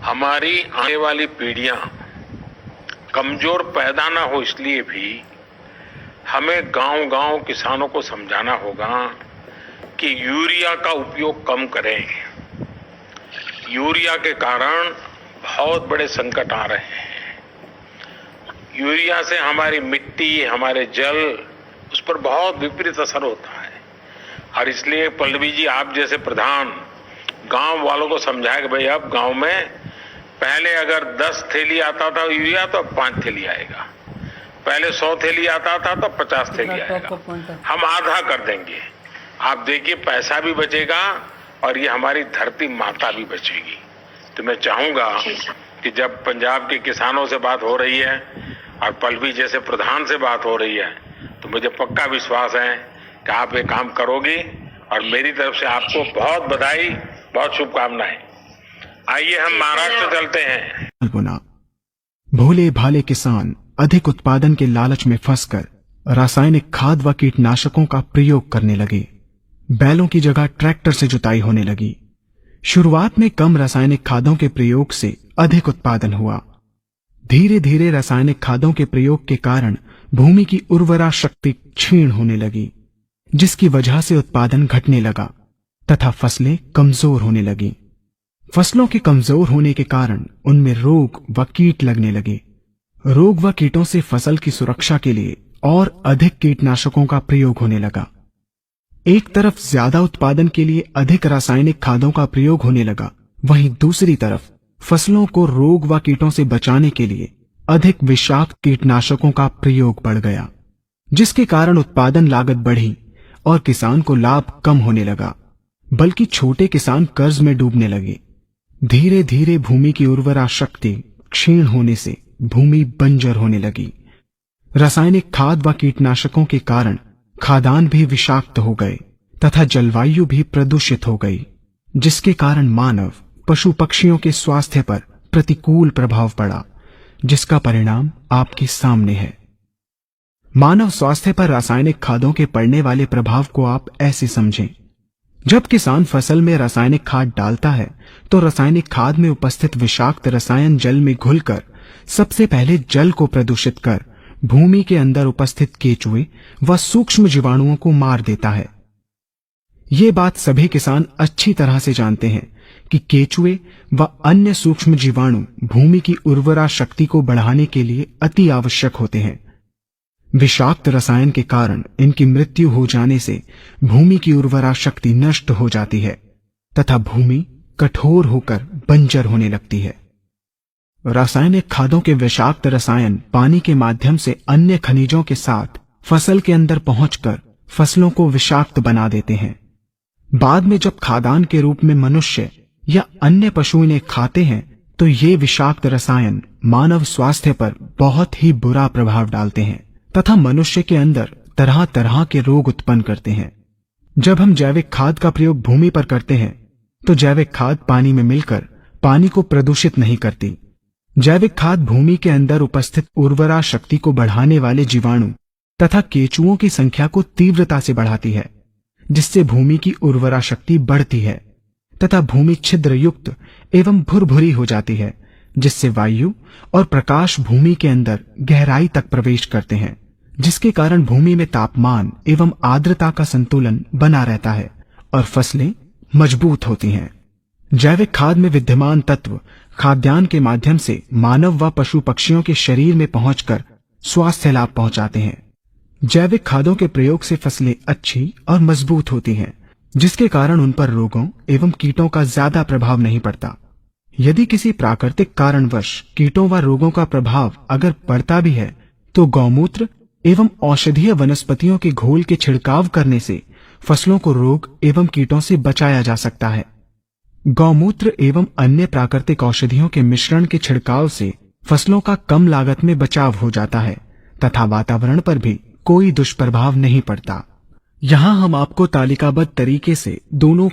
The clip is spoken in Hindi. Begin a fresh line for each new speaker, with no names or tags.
हमारी आने वाली पीढ़ियां कमजोर पैदा ना हो, इसलिए भी हमें गांव-गांव किसानों को समझाना होगा कि यूरिया का उपयोग कम करें। यूरिया के कारण बहुत बड़े संकट आ रहे हैं। यूरिया से हमारी मिट्टी, हमारे जल, उस पर बहुत विपरीत असर होता है। और इसलिए पल्लवी जी, आप जैसे प्रधान गांव वालों को समझाए कि भाई अब गांव में पहले अगर 10 थैली आता था यूरिया तो अब 5 थैली आएगा, पहले 100 थैली आता था तो 50 थैली आएगा, हम आधा कर देंगे। आप देखिए पैसा भी बचेगा और ये हमारी धरती माता भी बचेगी। तो मैं चाहूंगा कि जब पंजाब के किसानों से बात हो रही है और पल्लवी जैसे प्रधान से बात हो रही है, तो मुझे पक्का विश्वास है कि आप ये काम करोगी और मेरी तरफ से आपको बहुत बधाई, बहुत शुभकामनाएं। आइए हम महाराष्ट्र चलते हैं।
भोले भाले किसान अधिक उत्पादन के लालच में फंसकर रासायनिक खाद व कीटनाशकों का प्रयोग करने लगे। बैलों की जगह ट्रैक्टर से जुताई होने लगी। शुरुआत में कम रासायनिक खादों के प्रयोग से अधिक उत्पादन हुआ। धीरे धीरे रासायनिक खादों के प्रयोग के कारण भूमि की उर्वरा शक्ति क्षीण होने लगी, जिसकी वजह से उत्पादन घटने लगा तथा फसलें कमजोर होने लगी। फसलों के कमजोर होने के कारण उनमें रोग व कीट लगने लगे। रोग व कीटों से फसल की सुरक्षा के लिए और अधिक कीटनाशकों का प्रयोग होने लगा। एक तरफ ज्यादा उत्पादन के लिए अधिक रासायनिक खादों का प्रयोग होने लगा, वहीं दूसरी तरफ फसलों को रोग व कीटों से बचाने के लिए अधिक विषाक्त कीटनाशकों का प्रयोग बढ़ गया, जिसके कारण उत्पादन लागत बढ़ी और किसान को लाभ कम होने लगा, बल्कि छोटे किसान कर्ज में डूबने लगे। धीरे धीरे भूमि की उर्वरा शक्ति क्षीण होने से भूमि बंजर होने लगी। रासायनिक खाद व कीटनाशकों के कारण खाद्यान्न भी विषाक्त हो गए तथा जलवायु भी प्रदूषित हो गई, जिसके कारण मानव, पशु पक्षियों के स्वास्थ्य पर प्रतिकूल प्रभाव पड़ा, जिसका परिणाम आपके सामने है। मानव स्वास्थ्य पर रासायनिक खादों के पड़ने वाले प्रभाव को आप ऐसे समझें। जब किसान फसल में रासायनिक खाद डालता है तो रासायनिक खाद में उपस्थित विषाक्त रसायन जल में घुलकर सबसे पहले जल को प्रदूषित कर भूमि के अंदर उपस्थित केचुए व सूक्ष्म जीवाणुओं को मार देता है। ये बात सभी किसान अच्छी तरह से जानते हैं कि केचुए व अन्य सूक्ष्म जीवाणु भूमि की उर्वरा शक्ति को बढ़ाने के लिए अति आवश्यक होते हैं। विषाक्त रसायन के कारण इनकी मृत्यु हो जाने से भूमि की उर्वरा शक्ति नष्ट हो जाती है तथा भूमि कठोर होकर बंजर होने लगती है। रासायनिक खादों के विषाक्त रसायन पानी के माध्यम से अन्य खनिजों के साथ फसल के अंदर पहुंचकर फसलों को विषाक्त बना देते हैं। बाद में जब खाद्यान्न के रूप में मनुष्य या अन्य पशु इन्हें खाते हैं तो ये विषाक्त रसायन मानव स्वास्थ्य पर बहुत ही बुरा प्रभाव डालते हैं तथा मनुष्य के अंदर तरह तरह के रोग उत्पन्न करते हैं। जब हम जैविक खाद का प्रयोग भूमि पर करते हैं तो जैविक खाद पानी में मिलकर पानी को प्रदूषित नहीं करती। जैविक खाद भूमि के अंदर उपस्थित उर्वरा शक्ति को बढ़ाने वाले जीवाणु तथा केचुओं की संख्या को तीव्रता से बढ़ाती है, जिससे भूमि की उर्वरा शक्ति बढ़ती है तथा भूमि छिद्र युक्त एवं भुरभुरी हो जाती है, जिससे वायु और प्रकाश भूमि के अंदर गहराई तक प्रवेश करते हैं, जिसके कारण भूमि में तापमान एवं आर्द्रता का संतुलन बना रहता है और फसलें मजबूत होती हैं। जैविक खाद में विद्यमान तत्व खाद्यान्न के माध्यम से मानव व पशु पक्षियों के शरीर में पहुंचकर स्वास्थ्य लाभ पहुंचाते हैं। जैविक खादों के प्रयोग से फसलें अच्छी और मजबूत होती हैं, जिसके कारण उन पर रोगों एवं कीटों का ज्यादा प्रभाव नहीं पड़ता। यदि किसी प्राकृतिक कारणवश कीटों व रोगों का प्रभाव अगर पड़ता भी है तो गौमूत्र एवं औषधीय वनस्पतियों के घोल के छिड़काव करने से फसलों को रोग एवं कीटों से बचाया जा सकता है। गौमूत्र एवं अन्य प्राकृतिक औषधियों के मिश्रण के छिड़काव से फसलों का कम लागत में बचाव हो जाता है तथा वातावरण पर भी कोई दुष्प्रभाव नहीं पड़ता। यहाँ हम आपको तालिकाबद्ध तरीके से दोनों